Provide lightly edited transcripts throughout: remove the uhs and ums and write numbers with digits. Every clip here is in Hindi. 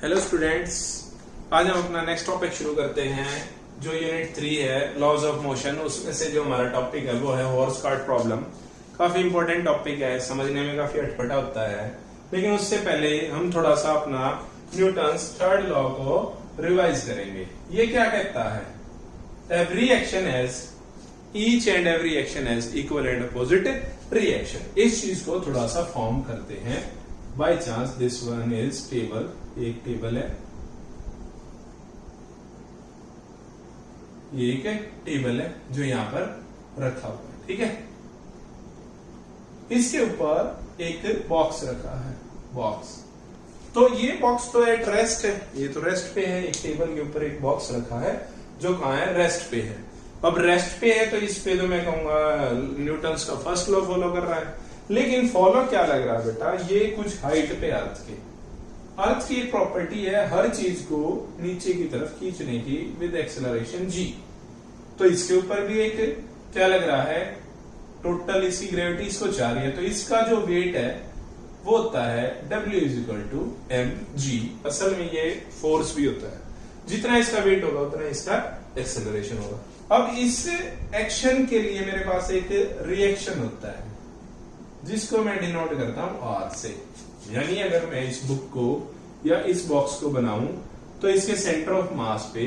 हेलो स्टूडेंट्स, आज हम अपना नेक्स्ट टॉपिक शुरू करते हैं जो यूनिट 3 है लॉज ऑफ मोशन। उसमें से जो हमारा टॉपिक है वो है हॉर्स कार्ट प्रॉब्लम। काफी इंपॉर्टेंट टॉपिक है, समझने में काफी अटपटा होता है, लेकिन उससे पहले हम थोड़ा सा अपना न्यूटन्स थर्ड लॉ को रिवाइज करेंगे। ये क्या कहता है? Every action has each and every action has equal and opposite reaction. इस चीज को थोड़ा सा फॉर्म करते हैं। By chance this one is table, एक टेबल है, ये एक टेबल है जो यहां पर रखा हुआ है, ठीक है। इसके ऊपर एक बॉक्स रखा है, बॉक्स। तो ये बॉक्स तो एट रेस्ट है, ये तो रेस्ट पे है। एक टेबल के ऊपर एक बॉक्स रखा है जो कहां है? रेस्ट पे है। अब रेस्ट पे है तो इस पे तो मैं कहूंगा न्यूटन्स का फर्स्ट लॉ फॉलो कर रहा है, लेकिन फॉलो क्या लग रहा है बेटा? ये कुछ हाइट पे अर्थ के, अर्थ की एक प्रॉपर्टी है हर चीज को नीचे की तरफ खींचने की विद एक्सेलरेशन g। तो इसके ऊपर भी एक क्या लग रहा है? टोटल इसकी ग्रेविटी इसको जा रही है, तो इसका जो वेट है वो होता है W = mg। असल में ये फोर्स भी होता है, जितना इसका वेट होगा उतना इसका एक्सेलरेशन होगा। अब इस एक्शन के लिए मेरे पास एक रिएक्शन होता है जिसको मैं डिनोट करता हूं R से। यानी अगर मैं इस बुक को या इस बॉक्स को बनाऊं तो इसके सेंटर ऑफ मास पे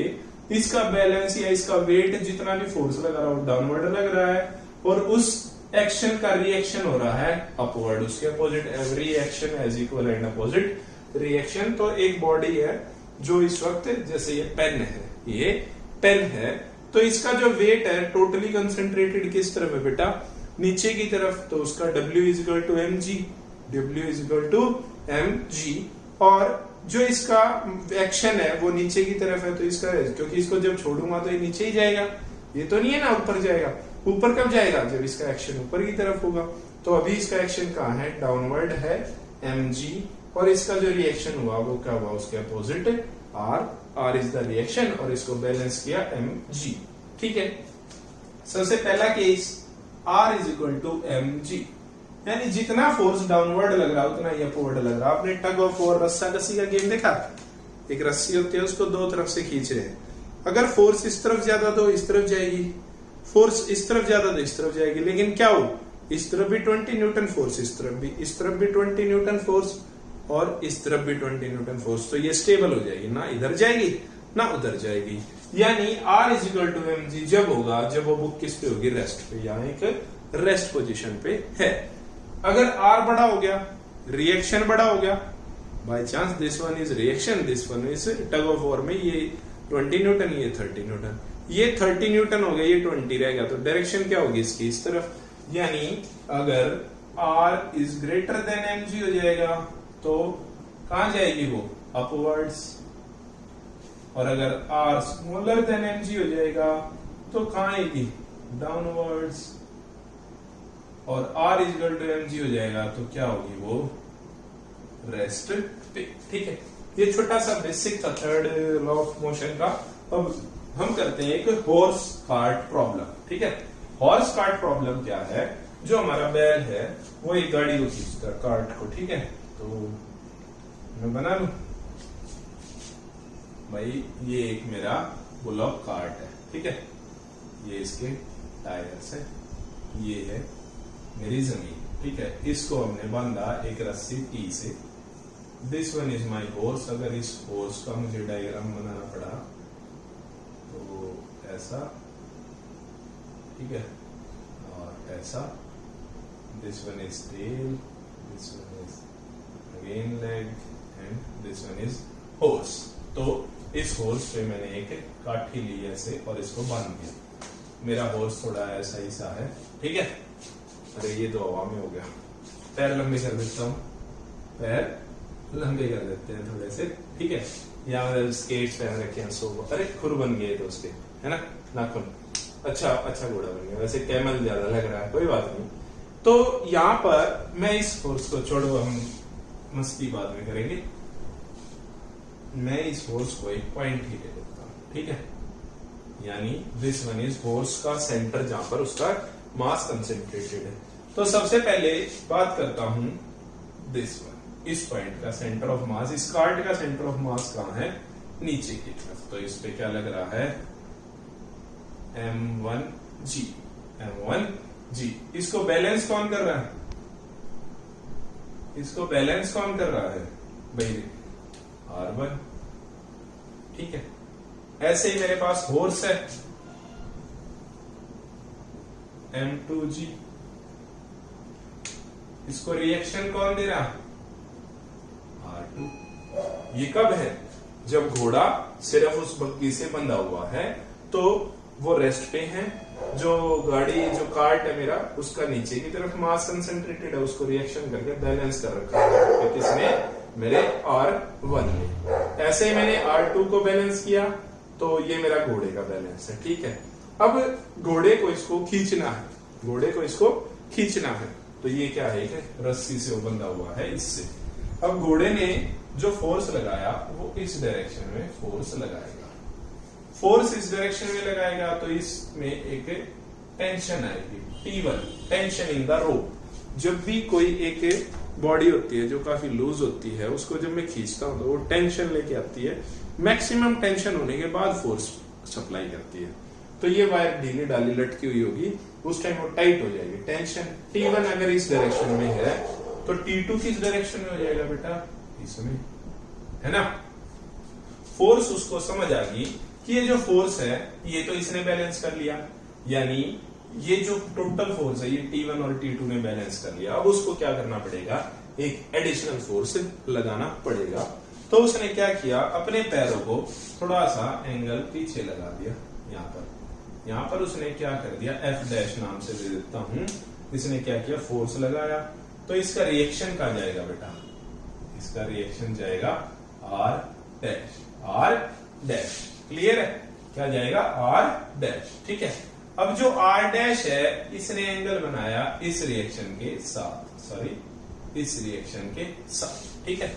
इसका बैलेंस या इसका वेट जितना भी फोर्स लगा रहा है डाउनवर्ड लग रहा है, और उस एक्शन का रिएक्शन हो रहा है अपवर्ड, उसके opposite. Every action has equal and opposite reaction. तो एक बॉडी है जो इस वक्त, जैसे ये पेन है, ये पेन है, तो इसका जो वेट है टोटली कंसेंट्रेटेड किस तरफ है बेटा? नीचे की तरफ। तो उसका W = mg, W = mg। और जो इसका एक्शन है वो नीचे की तरफ है, तो इसका, क्योंकि इसको जब छोड़ूंगा तो ये नीचे ही जाएगा, ये तो नहीं है ना ऊपर जाएगा। ऊपर कब जाएगा? जब इसका एक्शन ऊपर की तरफ होगा। तो अभी इसका एक्शन कहाँ है? डाउनवर्ड है mg, और इसका जो रिएक्शन हुआ वो क्या हुआ? उसके opposite r, r is the reaction, और इसको बैलेंस किया mg, ठीक है। सबसे पहला केस r = mg, यानी जितना फोर्स डाउनवर्ड लग रहा है उतना ही अपवर्ड लग रहा है। आपने टग ऑफ वॉर, रस्सा कसी का गेम देखा? एक रस्सी होती है, उसको दो तरफ से खींच रहे हैं। अगर फोर्स इस तरफ ज्यादा तो इस तरफ जाएगी, फोर्स इस तरफ ज्यादा तो इस तरफ जाएगी, लेकिन क्या हो? इस तरफ भी 20 न्यूटन फोर्स, इस तरफ भी 20 न्यूटन फोर्स, और इस तरफ भी 20 न्यूटन फोर्स। तो ये स्टेबल हो जाएगी, ना इधर जाएगी ना उधर जाएगी। यानी r = mg जब होगा जब वो बुक किस पे होगी? रेस्ट पे। यहाँ एक रेस्ट पोजीशन पे है। अगर r बड़ा हो गया, रिएक्शन बड़ा हो गया, by chance this one is reaction, this one is tug of war में ये 20 न्यूटन, ये 30 न्यूटन, ये 30 न्यूटन हो गया, ये 20 रह गया, तो डायरेक्शन क्या होगी इसकी? इस तरफ। यानी अगर r is greater than mg हो जाएगा तो कहां जाएगी वो? अपवर्ड्स। और अगर r स्मॉलर देन mg हो जाएगा तो कहां आएगी? डाउनवर्ड्स। और r = mg हो जाएगा तो क्या होगी वो? रेस्ट पे, ठीक है। ये छोटा सा बेसिक था थर्ड लॉ ऑफ मोशन का। अब हम करते हैं एक हॉर्स कार्ट प्रॉब्लम, ठीक है। हॉर्स कार्ट प्रॉब्लम क्या है? जो हमारा बैल है वो एक गाड़ी को खींचता है, कार्ट को, ठीक है। तो मैं बना लू भाई, ये एक मेरा बुलॉक कार्ट है, ठीक है। ये इसके टायर्स है, ये है मेरी जमीन, ठीक है। इसको हमने बांधा एक रस्सी T से। This one is my horse. अगर इस हॉर्स का मुझे डायग्राम बनाना पड़ा तो ऐसा, ठीक है, और ऐसा। This one is tail, this one is again leg, and this one is horse. तो इस हॉर्स पे मैंने एक काठी ली ऐसे और इसको बांध दिया। मेरा हॉर्स थोड़ा ऐसा ही सा है, ठीक है। अरे ये तो हवा में हो गया। पैर लंबे कर देता हूँ, पैर लंबे कर देते हैं थोड़े से, ठीक है। यहाँ स्केट्स पहन रखे हैं, सो अरे खुर बन गए तो उसके, है ना, नाखून। अच्छा घोड़ा बन गया। वैसे कैमल ज्यादा लग रहा है, कोई बात नहीं। तो यहाँ पर मैं इस फोर्स को, छोड़ो, हम मस्ती बाद में करेंगे। मैं इस फोर्स को एक पॉइंट ही ले लेता हूं, ठीक है। यानी दिस वन इज फोर्स का सेंटर जहां पर उसका मास कंसेंट्रेटेड है। तो सबसे पहले बात करता हूं दिस वन, इस पॉइंट का सेंटर ऑफ मास, इस कार्ट का सेंटर ऑफ मास कहाँ है, नीचे की तरफ। तो इस पे क्या लग रहा है, M1G, M1G। इसको बैलेंस कौन कर रहा है, इसको बैलेंस कौन कर रहा है भाई, R1। ठीक है, ऐसे ही मेरे पास फोर्स है M2G, इसको रिएक्शन कौन दे रहा, R2। ये कब है, जब घोड़ा सिर्फ उस बग्गी से बंधा हुआ है, तो वो रेस्ट पे है, जो गाड़ी जो कार्ट है मेरा उसका नीचे की तरफ मास कंसंट्रेटेड है, उसको रिएक्शन करके बैलेंस कर रखा है किसने, मेरे R1 ने। ऐसे ही मैंने R2 को बैलेंस किया, तो ये मेरा घोड़े का बैलेंस है। ठीक है, अब घोड़े को इसको खींचना है, घोड़े को इसको खींचना है, तो ये क्या है, रस्सी से वो बंधा हुआ है इससे। अब घोड़े ने जो फोर्स लगाया वो इस डायरेक्शन में फोर्स लगाएगा, फोर्स इस डायरेक्शन में लगाएगा, तो इसमें एक टेंशन आएगी, T1, tension in the rope. जब भी कोई एक बॉडी होती है जो काफी लूज होती है, उसको जब मैं खींचता हूं तो वो टेंशन लेके आती है, मैक्सिमम टेंशन होने के बाद फोर्स सप्लाई करती है। तो ये वायर ढीली डाली लटकी हुई होगी, उस टाइम वो टाइट हो जाएगी। टेंशन T1 अगर इस डायरेक्शन में है, तो T2 किस डायरेक्शन में हो जाएगा बेटा, इसमें, है ना। फोर्स उसको समझ आ गई कि ये जो फोर्स है ये तो इसने बैलेंस कर लिया, यानी ये जो टोटल फोर्स है ये T1 और T2 ने बैलेंस कर लिया। अब उसको क्या करना पड़ेगा, एक एडिशनल फोर्स लगाना पड़ेगा। तो उसने क्या किया, अपने पैरों को थोड़ा सा एंगल पीछे लगा दिया, यहाँ पर उसने क्या कर दिया, F' नाम से दे देता हूं। इसने क्या किया, फोर्स लगाया, तो इसका रिएक्शन कहाँ जाएगा बेटा, इसका रिएक्शन जाएगा R'। क्लियर है, क्या जाएगा, R'। ठीक है, अब जो R' है इसने एंगल बनाया इस रिएक्शन के साथ, सॉरी इस रिएक्शन के साथ। ठीक है,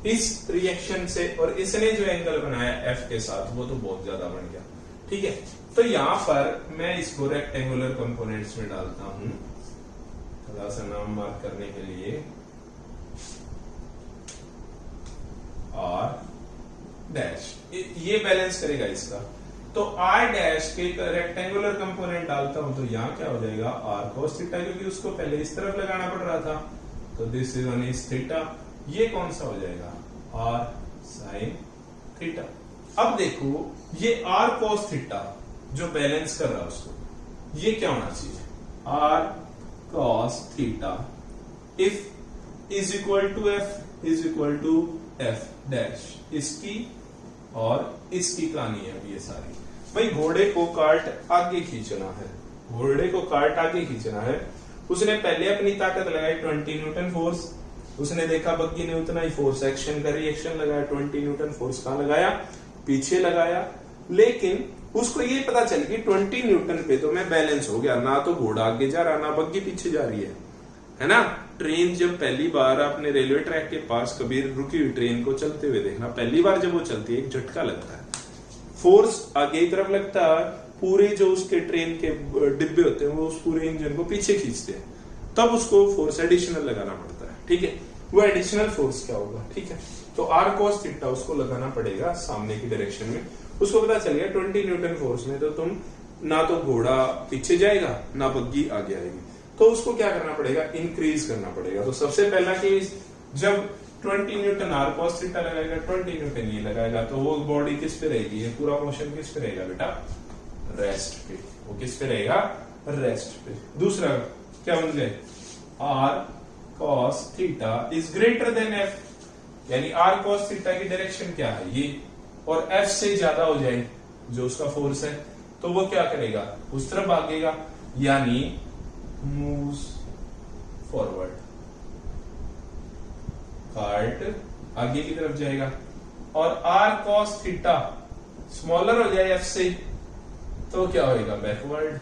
इस रिएक्शन से, और इसने जो एंगल बनाया F के साथ वो तो बहुत ज्यादा बन गया। ठीक है, तो यहां पर मैं इसको रेक्टेंगुलर कंपोनेंट्स में डालता हूं, थोड़ा सा नाम मार्क करने के लिए, R', ये बैलेंस करेगा इसका। तो R' के रेक्टेंगुलर कंपोनेंट डालता हूं, तो यहां क्या हो जाएगा, R cos थीटा, क्योंकि उसको पहले इस तरफ लगाना पड़ रहा था, तो this is one is theta. ये कौन सा हो जाएगा, R sin थीटा। अब देखो ये R cos थीटा जो बैलेंस कर रहा है उसको, ये क्या होना चाहिए, R cos theta if is equal to F is equal to F'। इसकी और इसकी कहानी है अब ये सारी। भाई घोड़े को कार्ट आगे खींचना है, घोड़े को कार्ट आगे खींचना है। उसने पहले अपनी ताकत लगाई 20 न्यूटन फोर्स, उसने देखा बग्गी ने उतना ही फोर्स एक्शन का रिएक्शन लगाया, 20 न्यूटन फोर्स कहां लगाया, पीछे लगाया। लेकिन उसको ये पता चल गई 20 न्यूटन पे तो मैं बैलेंस हो गया, ना तो घोड़ा आगे जा रहा ना बग्गी पीछे जा रही है ना। ट्रेन जब पहली बार आपने रेलवे ट्रैक के पास कभी रुकी हुई ट्रेन को चलते हुए देखना, पहली बार जब वो चलती है एक झटका लगता है, फोर्स आगे की तरफ लगता है, पूरे जो उसके ट्रेन के डिब्बे होते हैं वो उस पूरे इंजन को पीछे खींचते हैं, तब उसको फोर्स एडिशनल लगाना पड़ता है। ठीक है, वो एडिशनल फोर्स क्या होगा, ठीक है, तो R cos थीटा उसको लगाना पड़ेगा सामने की डायरेक्शन में। उसको पता चल गया 20 न्यूटन फोर्स में तो तुम ना तो घोड़ा पीछे जाएगा ना बग्गी आगे आएगी, तो उसको क्या करना पड़ेगा, इंक्रीज करना पड़ेगा। तो सबसे पहला केस, जब 20 न्यूटन R cos थीटा लगाएगा, 20 न्यूटन ये लगाएगा, तो वो बॉडी किस पे रहेगी, ये पूरा मोशन किस पे रहेगा बेटा, रेस्ट पे। वो किस पे रहेगा, रेस्ट पे। दूसरा क्या बन गए, R cos theta is greater than F, यानी R cos थीटा की डायरेक्शन क्या है ये, और F से ज्यादा हो जाए जो उसका फोर्स है, तो वो क्या करेगा, उस तरफ भागेगा, यानी मूव्स फॉरवर्ड, कार्ट आगे की तरफ जाएगा। और R cos थीटा स्मॉलर हो जाए F से, तो क्या होएगा, बैकवर्ड,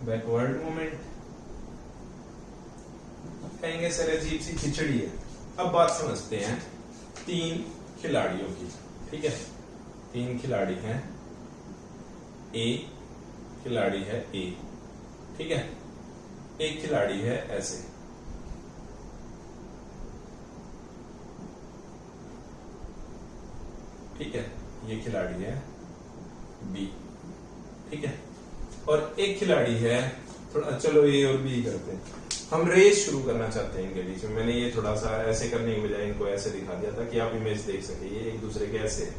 बैकवर्ड मूवमेंट। कहेंगे सर अजीब सी खिचड़ी है। अब बात समझते हैं तीन खिलाड़ियों की। ठीक है, तीन खिलाड़ी हैं, ए खिलाड़ी है ए, ठीक है, एक खिलाड़ी है ऐसे, ठीक है, ये खिलाड़ी है बी, ठीक है, और एक खिलाड़ी है थोड़ा, चलो ए और बी करते हैं, हम रेस शुरू करना चाहते हैं इनके बीच में। मैंने ये थोड़ा सा ऐसे करने की बजाय इनको ऐसे दिखा दिया था कि आप इमेज देख सके, ये एक दूसरे के ऐसे है।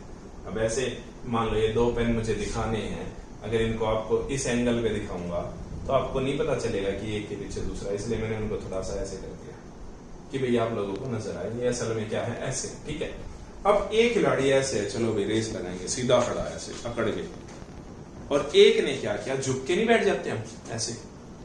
अब ऐसे मान लो ये दो पेन मुझे दिखाने हैं, अगर इनको आपको इस एंगल पे दिखाऊंगा तो आपको नहीं पता चलेगा कि एक के पीछे दूसरा, इसलिए मैंने उनको थोड़ा सा ऐसे कर दिया कि भाई आप लोगों को नजर आए ये असल में क्या है, ऐसे, ठीक है। अब एक खिलाड़ी ऐसे है, चलो भाई रेस लगाएंगे, सीधा खड़ा है ऐसे अकड़ के, और एक ने क्या किया, झुक के नहीं बैठ जाते हम ऐसे।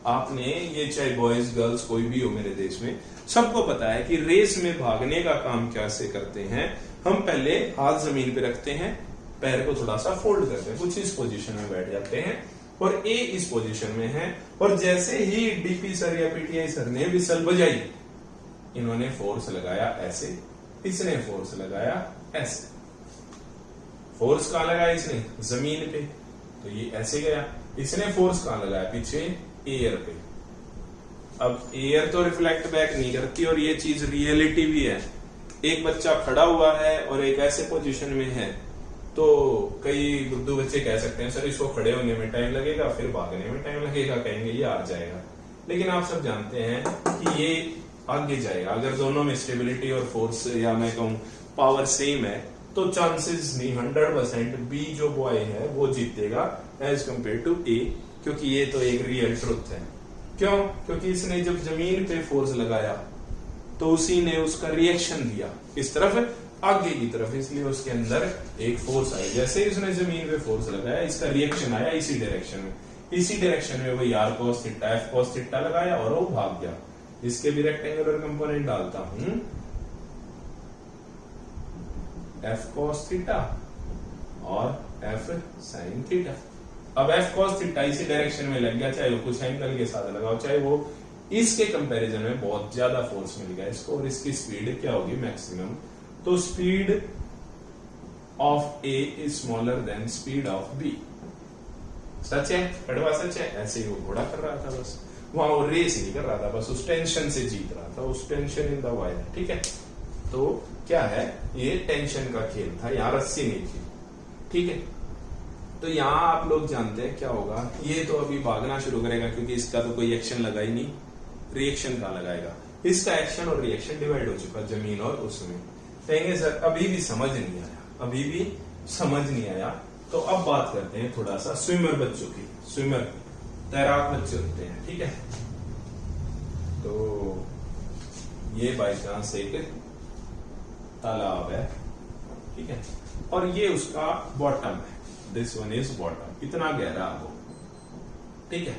आपने ये चाहे बॉयज गर्ल्स कोई भी हो मेरे देश में, सबको पता है कि रेस में भागने का काम कैसे करते हैं। हम पहले हाथ जमीन पे रखते हैं, पैर को थोड़ा सा फोल्ड करते हैं, कुछ इस पोजीशन में बैठ जाते हैं, और ए इस पोजीशन में है, और जैसे ही डीपी सर या पीटीआई सर ने विसल बजाई, इन्होंने फोर्स लगाया ऐसे, इसने फोर्स लगाया ऐसे। फोर्स कहां लगाया इसने, जमीन पे, तो ये ऐसे गया। इसने फोर्स कहां लगाया, पीछे एयर पे। अब एयर तो रिफ्लेक्ट बैक नहीं करती, और ये चीज रियलिटी भी है। एक बच्चा खड़ा हुआ है और एक ऐसे पोजीशन में है, तो कई बुद्धू बच्चे कह सकते हैं सर इसको खड़े होने में टाइम लगेगा, फिर भागने में टाइम लगेगा, कहेंगे ये हार जाएगा। लेकिन आप सब जानते हैं कि ये आगे जाएगा। अगर दोनों में स्टेबिलिटी और फोर्स या मैं कहूं पावर सेम है, तो चांसेस नहीं 100% बी जो बॉय है वो जीतेगा एज कंपेयर टू ए, क्योंकि ये तो एक रियल ट्रुथ है। क्यों? क्योंकि इसने जब जमीन पे फोर्स लगाया तो उसी ने उसका रिएक्शन दिया इस तरफ आगे की तरफ, इसलिए उसके अंदर एक फोर्स आई। जैसे ही उसने जमीन पे फोर्स लगाया, इसका रिएक्शन आया इसी डायरेक्शन में, इसी डायरेक्शन में वही R cos theta F cos theta लगाया और वो भाग गया। इसके भी रेक्टेंगुलर कंपोनेंट डालता हूं, एफ कॉस थीटा और एफ साइन थीटा। अब एफ कॉस थीटा इसी डायरेक्शन में लग गया, चाहे वो कुछ एंगल के साथ लगाओ, चाहे वो इसके कंपैरिजन में बहुत ज्यादा फोर्स मिल गया इसको, और इसकी स्पीड क्या होगी, मैक्सिमम। तो speed of A is smaller than speed of B. सच है, कड़वा सच है। ऐसे ही वो घोड़ा कर रहा था, बस वहां वो रेस नहीं कर रहा था, बस उस टेंशन से जीत रहा था, उस टेंशन इन द वायर, ठीक है। तो क्या है, ये टेंशन का खेल था, यहां रस्सी नहीं थी, ठीक है। तो यहां आप लोग जानते हैं क्या होगा, ये तो अभी भागना शुरू करेगा क्योंकि इसका तो कोई एक्शन लगा ही नहीं, रिएक्शन कहां लगाएगा, इसका एक्शन और रिएक्शन डिवाइड हो चुका जमीन और उसमें। कहेंगे सर अभी भी समझ नहीं आया, अभी भी समझ नहीं आया। तो अब बात करते हैं थोड़ा सा स्विमर बच्चों की, स्विमर तैराक बच्चे होते हैं, ठीक है। तो ये बाई चांस एक तालाब है, ठीक है, और ये उसका बॉटम है, दिस वन इज बॉटम, इतना गहरा वो, ठीक है।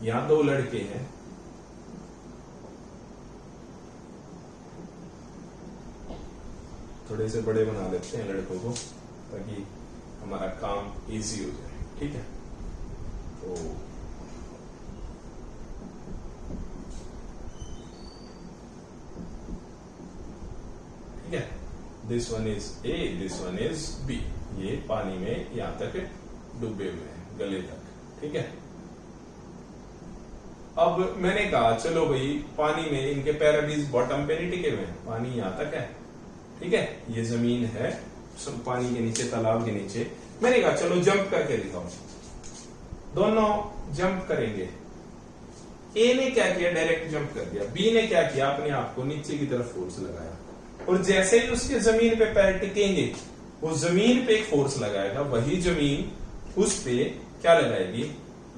यहां दो लड़के हैं, थोड़े से बड़े बना लेते हैं लड़कों को ताकि हमारा काम इजी हो जाए, ठीक है। तो ठीक है, this one is A, this one is B. ये पानी में यहां तक डूबे हुए हैं, गले तक, ठीक है। अब मैंने कहा चलो भाई पानी में इनके पैर अभी बॉटम पे नहीं टिके हुए हैं, पानी यहां तक है, ठीक है, ये जमीन है पानी के नीचे, तालाब के नीचे। मैंने कहा चलो जंप करके दिखाओ, दोनों जंप करेंगे। ए ने क्या किया, डायरेक्ट जंप कर दिया, बी ने क्या किया, अपने आप को नीचे की तरफ फोर्स लगाया, और जैसे ही उसके जमीन पे पैर टिकेंगे, वो जमीन पे एक फोर्स लगाएगा, वही जमीन उस पे क्या लगाएगी,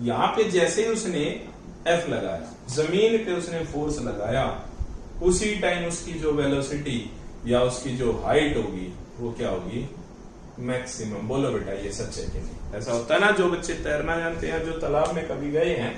यहां पे जैसे ही उसने एफ लगाया, जमीन पे उसने फोर्स लगाया, उसी टाइम उसकी जो वेलोसिटी या उसकी जो हाइट होगी वो क्या होगी, मैक्सिमम। बोलो बेटा ये सच है कि नहीं? ऐसा होता है ना, जो बच्चे तैरना जानते हैं, जो तालाब में कभी गए हैं,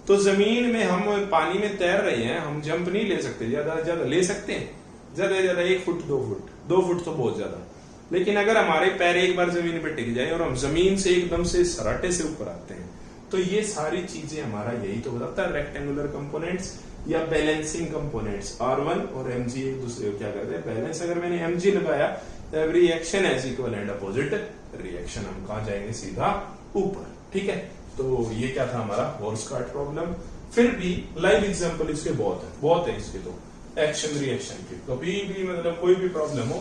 तो जमीन में हम पानी में तैर रहे हैं, हम जंप नहीं ले सकते, ज्यादा ज्यादा ले सकते हैं, ज्यादा ज्यादा 1 फुट 2 फुट, 2 फुट तो बहुत ज्यादा। लेकिन अगर हमारे पैर एक बार जमीन पे टिक जाए और हम जमीन से एकदम से सराटे से ऊपर आते हैं, तो ये सारी चीजें हमारा यही तो बताता है, रेक्टेंगुलर कंपोनेंट्स या बैलेंसिंग कंपोनेंट्स R1 और mg एक दूसरे को क्या करते हैं, बैलेंस। अगर मैंने mg लगाया, every action has equal and opposite reaction, हम कहां जाएंगे, सीधा ऊपर, ठीक है। तो ये क्या था हमारा हॉर्स कार्ट प्रॉब्लम। फिर भी लाइव एग्जांपल इसके बहुत है इसके, तो एक्शन रिएक्शन के कभी भी मतलब कोई भी प्रॉब्लम हो